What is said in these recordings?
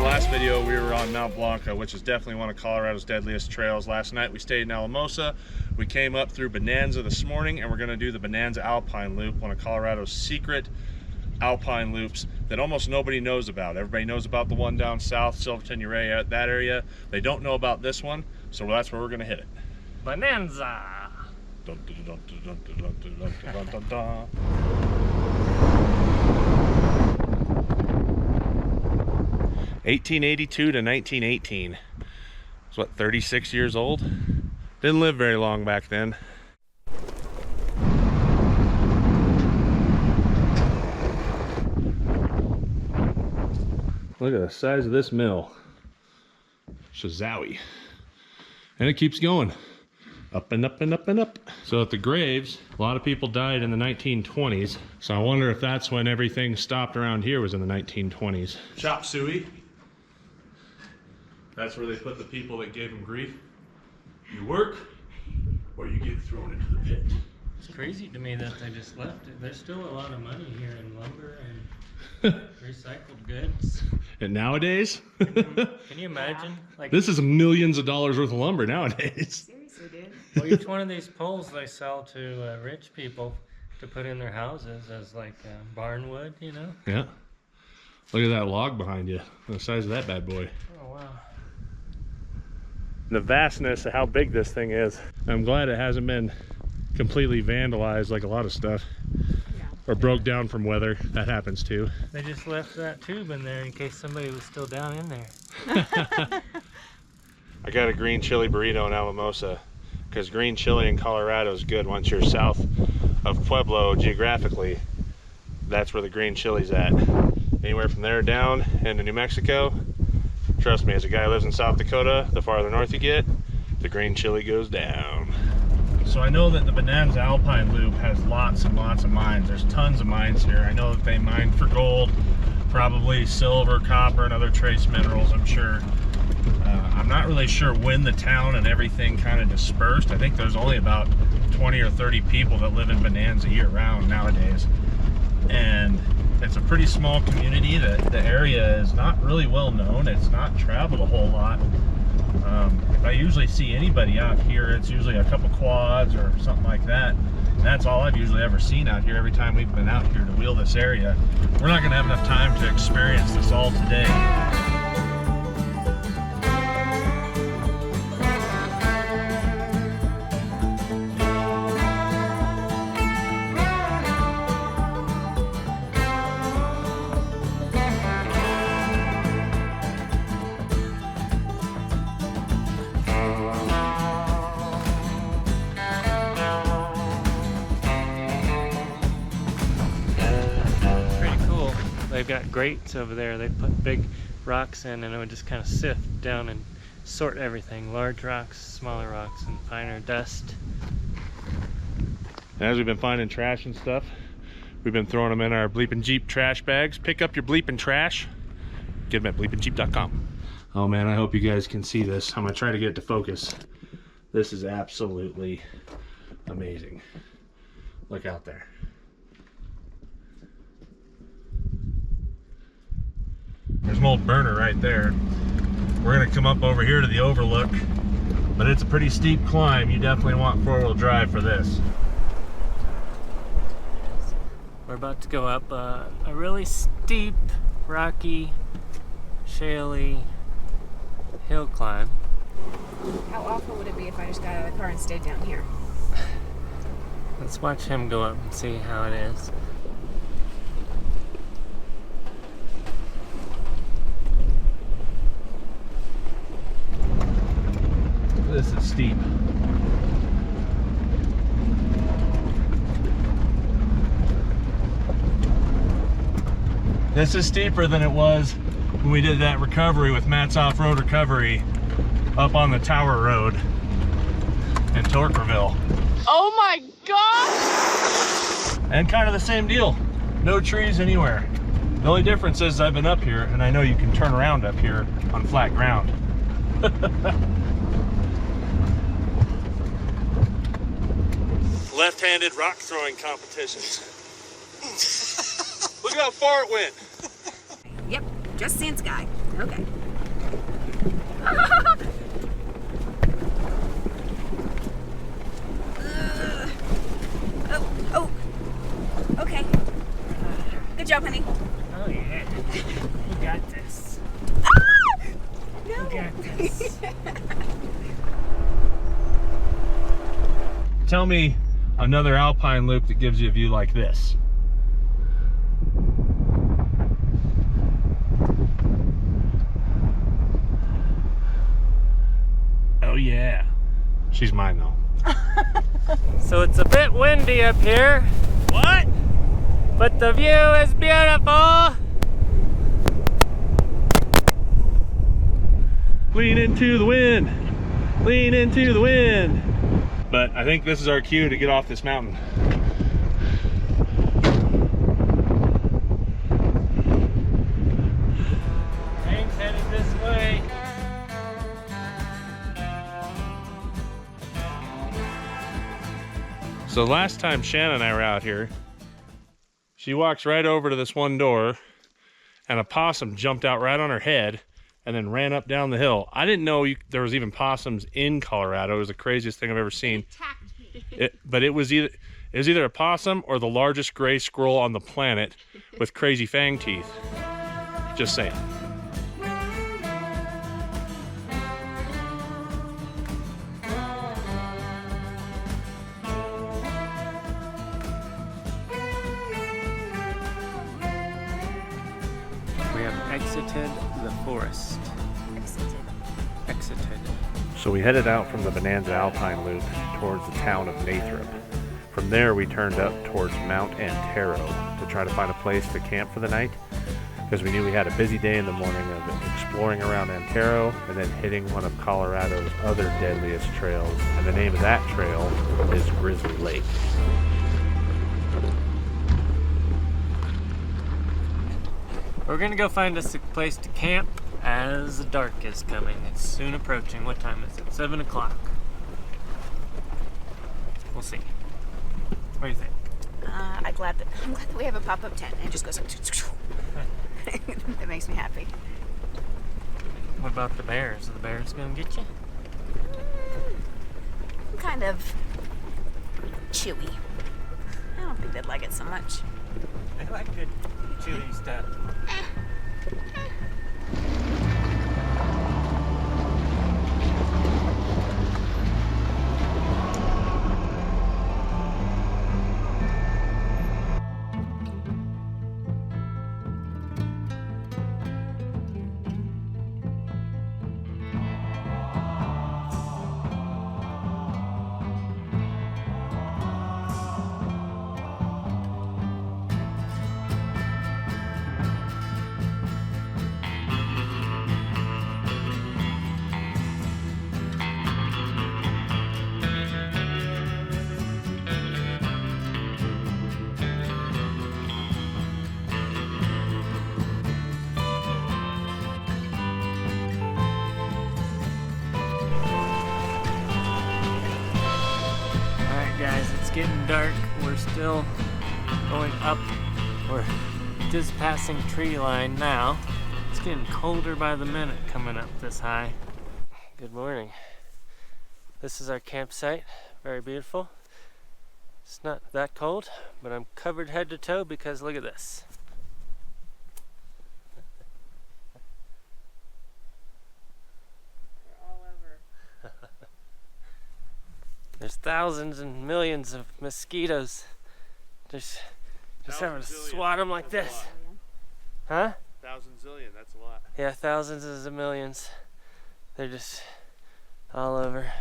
the last video, we were on Mount Blanca, which is definitely one of Colorado's deadliest trails. Last night we stayed in Alamosa. We came up through Bonanza this morning, and we're going to do the Bonanza Alpine Loop, one of Colorado's secret alpine loops that almost nobody knows about. Everybody knows about the one down south, Silverton and Ouray, that area. They don't know about this one, so that's where we're going to hit it. Bonanza! Dun, dun, dun, dun, dun, dun, dun, dun, dun, dun. 1882 to 1918. It's what, 36 years old? Didn't live very long back then. Look at the size of this mill. Shazowie. And it keeps going. Up and up and up and up. So at the graves, a lot of people died in the 1920s. So I wonder if that's when everything stopped around here, was in the 1920s. Chop suey. That's where they put the people that gave them grief. You work, or you get thrown into the pit. It's crazy to me that they just left it. There's still a lot of money here in lumber and recycled goods. And nowadays? Can you imagine? Like, this is millions of dollars worth of lumber nowadays. Seriously, dude. well, each one of these poles they sell to rich people to put in their houses as like barn wood, you know? Yeah. Look at that log behind you. The size of that bad boy. Oh, wow. The vastness of how big this thing is. I'm glad it hasn't been completely vandalized like a lot of stuff. Yeah. Or broke down from weather. That happens too. They just left that tube in there in case somebody was still down in there. I got a green chili burrito in Alamosa because green chili in Colorado is good once you're south of Pueblo geographically. That's where the green chili's at. Anywhere from there down into New Mexico, trust me, as a guy who lives in South Dakota, the farther north you get, the green chili goes down. So I know that the Bonanza Alpine Loop has lots and lots of mines. There's tons of mines here. I know that they mine for gold, probably silver, copper, and other trace minerals, I'm sure. I'm not really sure when the town and everything kind of dispersed. I think there's only about 20 or 30 people that live in Bonanza year-round nowadays. And it's a pretty small community. The area is not really well known. It's not traveled a whole lot. If I usually see anybody out here, it's usually a couple quads or something like that. And that's all I've usually ever seen out here every time we've been out here to wheel this area. We're not going to have enough time to experience this all today. They've got grates over there. They put big rocks in and it would just kind of sift down and sort everything. Large rocks, smaller rocks, and finer dust. And as we've been finding trash and stuff, we've been throwing them in our BleepinJeep trash bags. Pick up your bleepin' trash. Get them at BleepinJeep.com. Oh man, I hope you guys can see this. I'm gonna try to get it to focus. This is absolutely amazing. Look out there. There's an old burner right there. We're gonna come up over here to the overlook, but it's a pretty steep climb. You definitely want four-wheel drive for this. We're about to go up a really steep, rocky, shaly hill climb. How awful would it be if I just got out of the car and stayed down here? Let's watch him go up and see how it is. This is steep. This is steeper than it was when we did that recovery with Matt's Off-Road Recovery up on the Tower Road in Torkerville. Oh my gosh! And kind of the same deal. No trees anywhere. The only difference is I've been up here, and I know you can turn around up here on flat ground. Left-handed rock throwing competitions. Look how far it went. Yep, just seeing sky. Okay. Oh. Okay. Good job, honey. Oh yeah. You got this. No. You got this. Tell me another Alpine loop that gives you a view like this. Oh yeah. She's mine though. So it's a bit windy up here. What? But the view is beautiful. Lean into the wind. Lean into the wind. But I think this is our cue to get off this mountain. Train's headed this way. So last time Shannon and I were out here, she walks right over to this one door and a possum jumped out right on her head and then ran up down the hill. I didn't know there was even possums in Colorado. It was the craziest thing I've ever seen. But it was either a possum or the largest gray squirrel on the planet with crazy fang teeth. Just saying. We have exited the forest. Exited. So we headed out from the Bonanza Alpine Loop towards the town of Nathrop. From there we turned up towards Mount Antero to try to find a place to camp for the night, because we knew we had a busy day in the morning of exploring around Antero and then hitting one of Colorado's other deadliest trails, and the name of that trail is Grizzly Lake. We're gonna go find us a place to camp as the dark is coming. It's soon approaching. What time is it? 7 o'clock. We'll see. What do you think? I'm glad that we have a pop-up tent and it just goes like, that makes me happy. What about the bears? Are the bears gonna get you? I'm kind of chewy. I don't think they'd like it so much. I like good chewy stuff. Guys, it's getting dark. We're still going up. We're just passing tree line now. It's getting colder by the minute coming up this high. Good morning. This is our campsite. Very beautiful. It's not that cold, but I'm covered head to toe because look at this. There's thousands and millions of mosquitoes. Just having to swat them like this. Huh? Thousand zillion, that's a lot. Yeah, thousands of millions. They're just all over.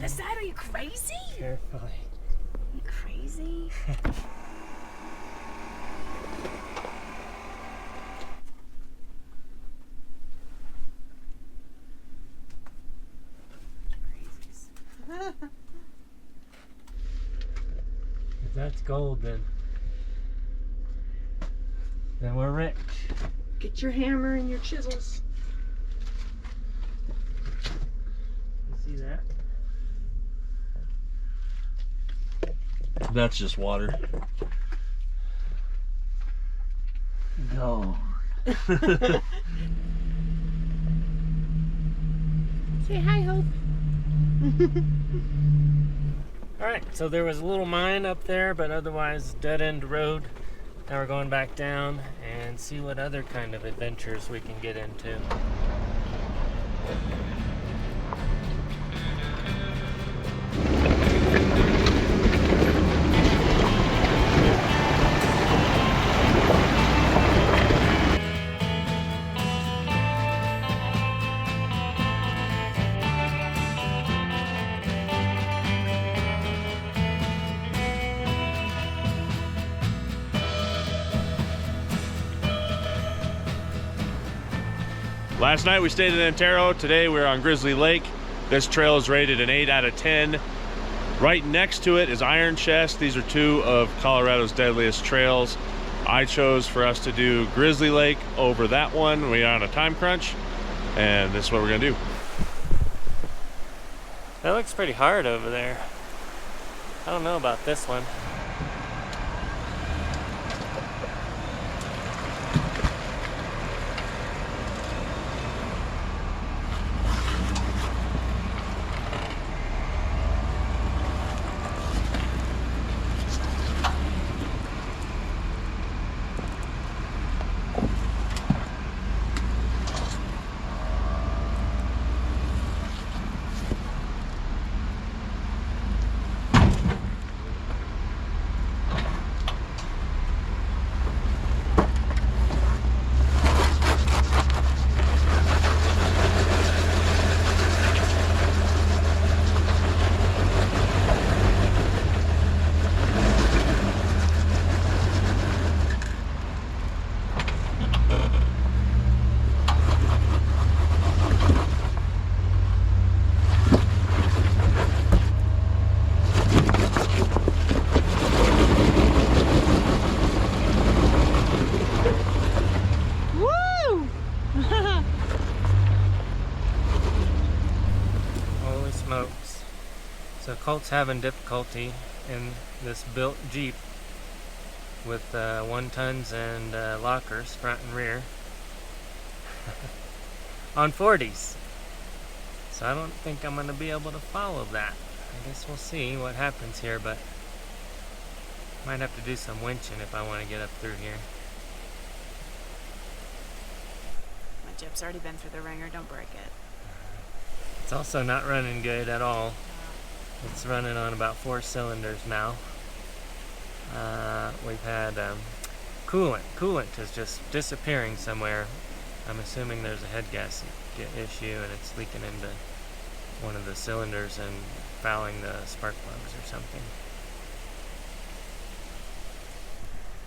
This side? Are you crazy? Carefully. You crazy? that's gold then. Then we're rich. Get your hammer and your chisels. You see that? That's just water. Gold. Say hi, Hope. Alright, so there was a little mine up there, but otherwise dead end road. Now we're going back down and see what other kind of adventures we can get into. Last night we stayed in Antero. Today we're on Grizzly Lake. This trail is rated an 8 out of 10. Right next to it is Iron Chest. These are two of Colorado's deadliest trails. I chose for us to do Grizzly Lake over that one. We are on a time crunch, and this is what we're gonna do. That looks pretty hard over there. I don't know about this one. So Colt's having difficulty in this built Jeep with 1 tons and lockers, front and rear, on 40s. So I don't think I'm going to be able to follow that. I guess we'll see what happens here, but might have to do some winching if I want to get up through here. My Jeep's already been through the ringer, don't break it. It's also not running good at all. It's running on about 4 cylinders now. We've had coolant. Coolant is just disappearing somewhere. I'm assuming there's a head gas issue and it's leaking into one of the cylinders and fouling the spark plugs or something.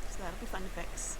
So that'll be fun to fix.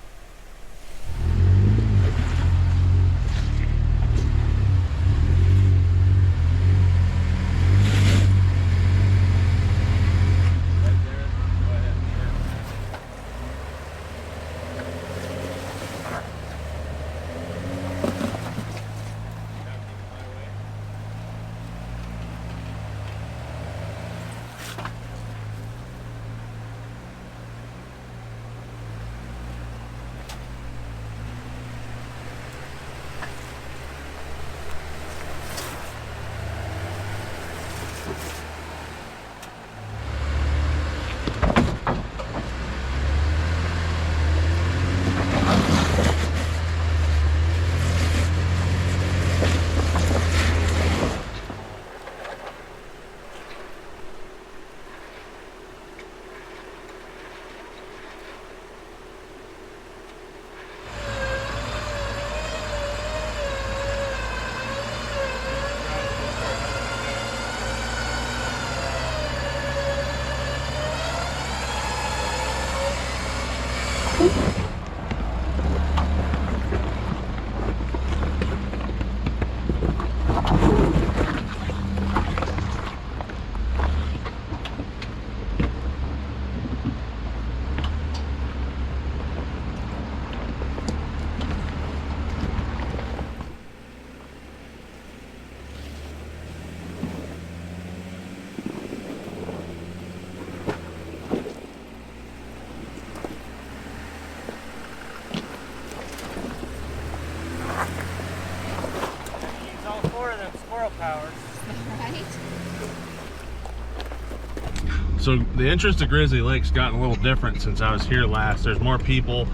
So the entrance to Grizzly Lake's gotten a little different since I was here last. There's more people,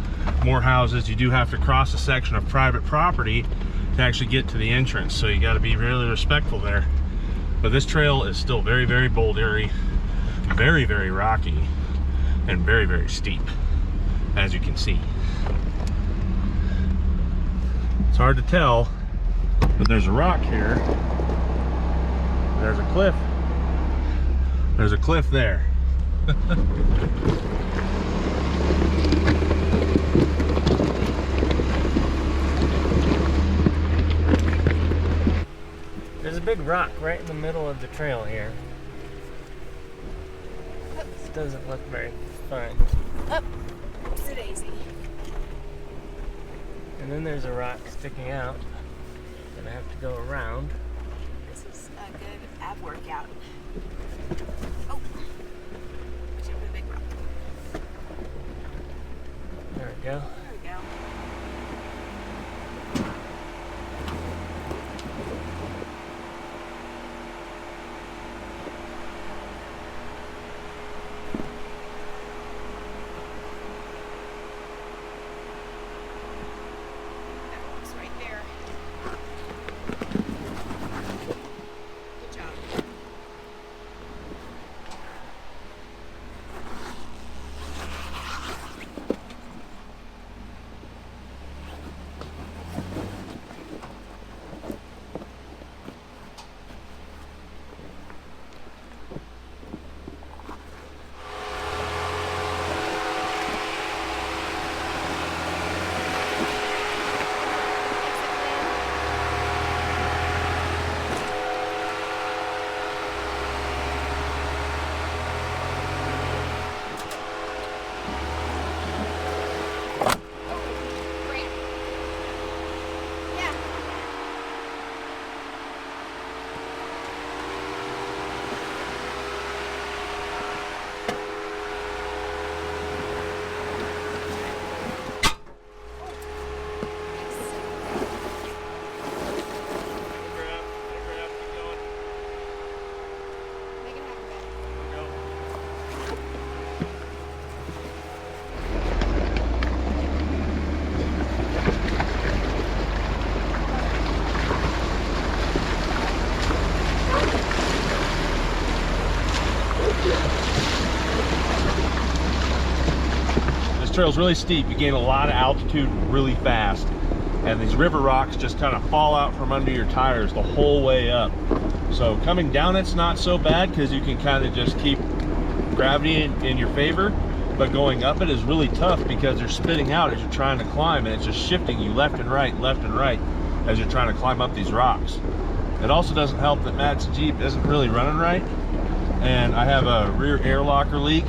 more houses. You do have to cross a section of private property to actually get to the entrance, so you got to be really respectful there. But this trail is still very, very bouldery, very, very rocky, and very, very steep, as you can see. It's hard to tell, but there's a rock here. There's a cliff. There's a cliff there. There's a big rock right in the middle of the trail here. This doesn't look very fun. Up. It's a daisy. And then there's a rock sticking out. Gonna have to go around. This is a good ab workout. Oh. Watch out for the big rock. There we go. There we go. That rock's right there. Good job. Trail's really steep. You gain a lot of altitude really fast, and these river rocks just kind of fall out from under your tires the whole way up. So coming down it's not so bad because you can kind of just keep gravity in your favor, but going up it is really tough because they're spitting out as you're trying to climb, and it's just shifting you left and right as you're trying to climb up these rocks. It also doesn't help that Matt's Jeep isn't really running right, and I have a rear air locker leak,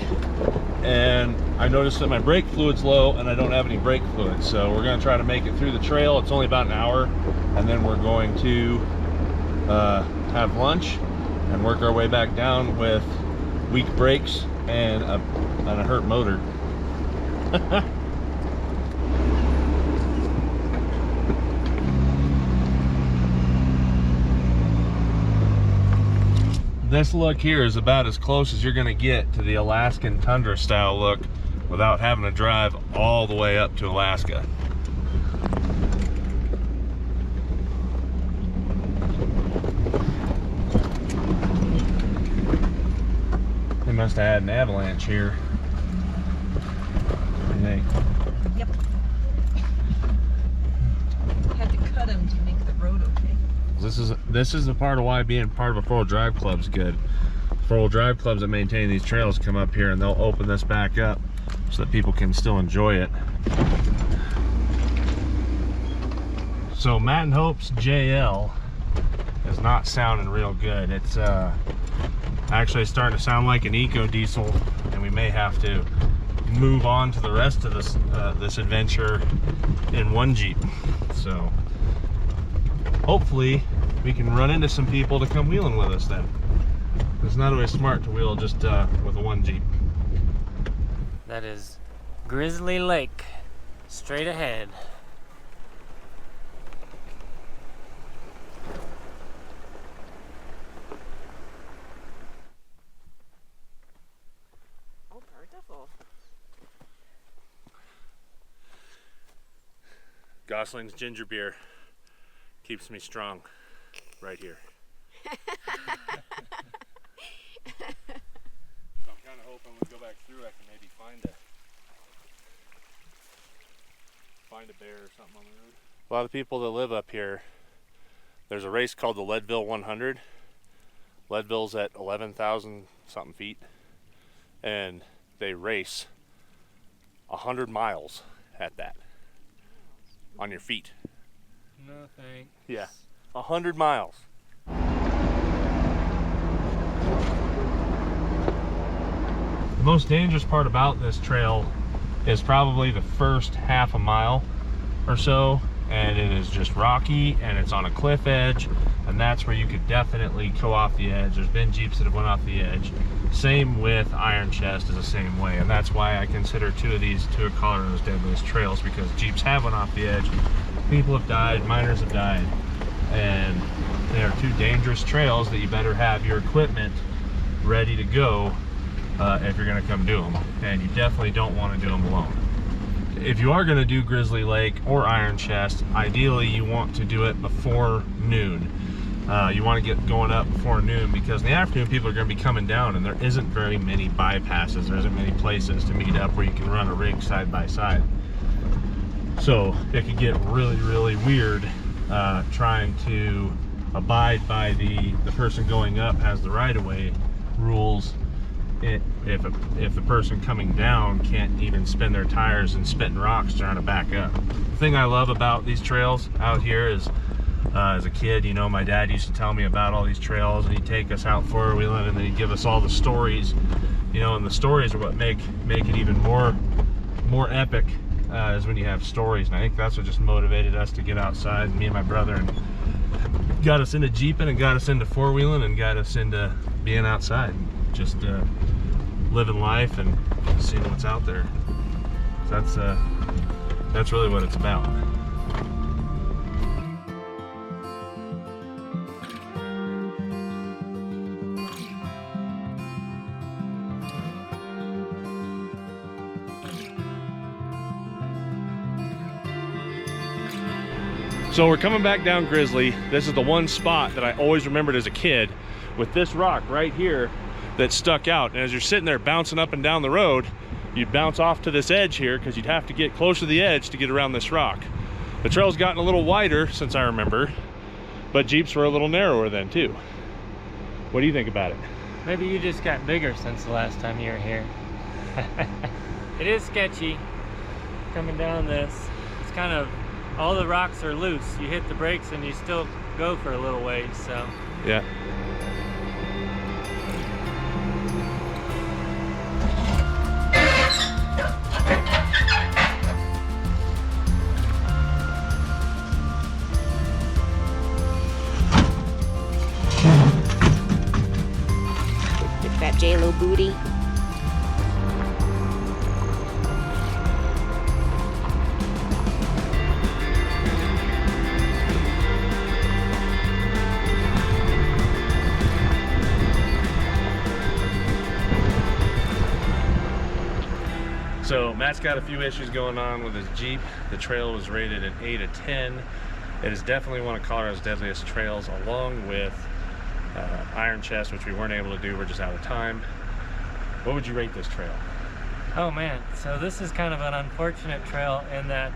and I noticed that my brake fluid's low and I don't have any brake fluid. So we're gonna try to make it through the trail. It's only about an hour, and then we're going to have lunch and work our way back down with weak brakes and a hurt motor. This look here is about as close as you're gonna get to the Alaskan tundra style look without having to drive all the way up to Alaska. They must have had an avalanche here, I think. Yep. Had to cut them to make the road okay. This is the part of why being part of a four-wheel drive club is good. Four-wheel drive clubs that maintain these trails come up here and they'll open this back up so that people can still enjoy it. So Matt and Hope's JL is not sounding real good. It's actually starting to sound like an eco diesel, and we may have to move on to the rest of this this adventure in one Jeep. So hopefully we can run into some people to come wheeling with us then. It's not always smart to wheel just with a one Jeep. That is Grizzly Lake, straight ahead. Gosling's ginger beer keeps me strong right here. So I'm kind of hoping when we go back through I can maybe find a bear or something on the road. A lot of people that live up here, there's a race called the Leadville 100. Leadville's at 11,000 something feet, and they race 100 miles at that on your feet. No thanks. Yeah, 100 miles. The most dangerous part about this trail is probably the first half a mile or so, and it is just rocky and it's on a cliff edge, and that's where you could definitely go off the edge. There's been Jeeps that have went off the edge. Same with Iron Chest is the same way, and that's why I consider two of Colorado's deadliest trails, because Jeeps have went off the edge, people have died, miners have died, and they are two dangerous trails that you better have your equipment ready to go if you're going to come do them, and you definitely don't want to do them alone. If you are going to do Grizzly Lake or Iron Chest, ideally you want to do it before noon. You want to get going up before noon, because in the afternoon people are going to be coming down and there isn't very many bypasses, there isn't many places to meet up where you can run a rig side by side. So it could get really, really weird trying to abide by the person going up has the right-of-way rules if the person coming down can't even spin their tires and spitting rocks trying to back up. The thing I love about these trails out here is as a kid, you know, my dad used to tell me about all these trails, and he'd take us out four-wheeling and then he'd give us all the stories, you know, and the stories are what make it even more epic, is when you have stories. And I think that's what just motivated us to get outside, me and my brother, and got us into Jeeping and got us into four-wheeling and got us into being outside, just living life and seeing what's out there. So that's really what it's about. So we're coming back down Grizzly. This is the one spot that I always remembered as a kid, with this rock right here that stuck out. And as you're sitting there bouncing up and down the road, you'd bounce off to this edge here because you'd have to get close to the edge to get around this rock. The trail's gotten a little wider since I remember, but Jeeps were a little narrower then too. What do you think about it? Maybe you just got bigger since the last time you were here. It is sketchy coming down this. It's kind of, all the rocks are loose. You hit the brakes and you still go for a little ways, so. Yeah. Get that J-Lo booty. So Matt's got a few issues going on with his Jeep. The trail was rated an 8 of 10. It is definitely one of Colorado's deadliest trails, along with Iron Chest, which we weren't able to do. We're just out of time. What would you rate this trail? Oh man, so this is kind of an unfortunate trail in that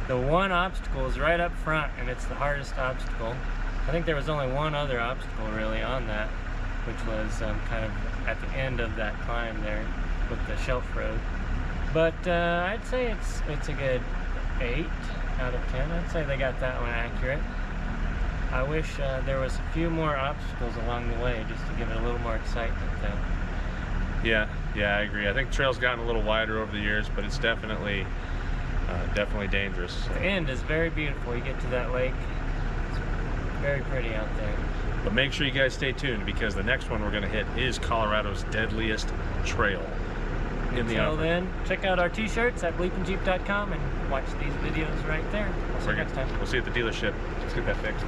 the one obstacle is right up front, and it's the hardest obstacle. I think there was only one other obstacle really on that, which was kind of at the end of that climb there with the shelf road. But I'd say it's a good 8 out of 10. I'd say they got that one accurate. I wish there was a few more obstacles along the way just to give it a little more excitement though. Yeah, I agree. I think the trail's gotten a little wider over the years, but it's definitely dangerous. The end is very beautiful. You get to that lake, it's very pretty out there. But make sure you guys stay tuned, because the next one we're going to hit is Colorado's deadliest trail. Until then, check out our t-shirts at BleepinJeep.com and watch these videos right there. We'll see you next time. We'll see you at the dealership. Let's get that fixed.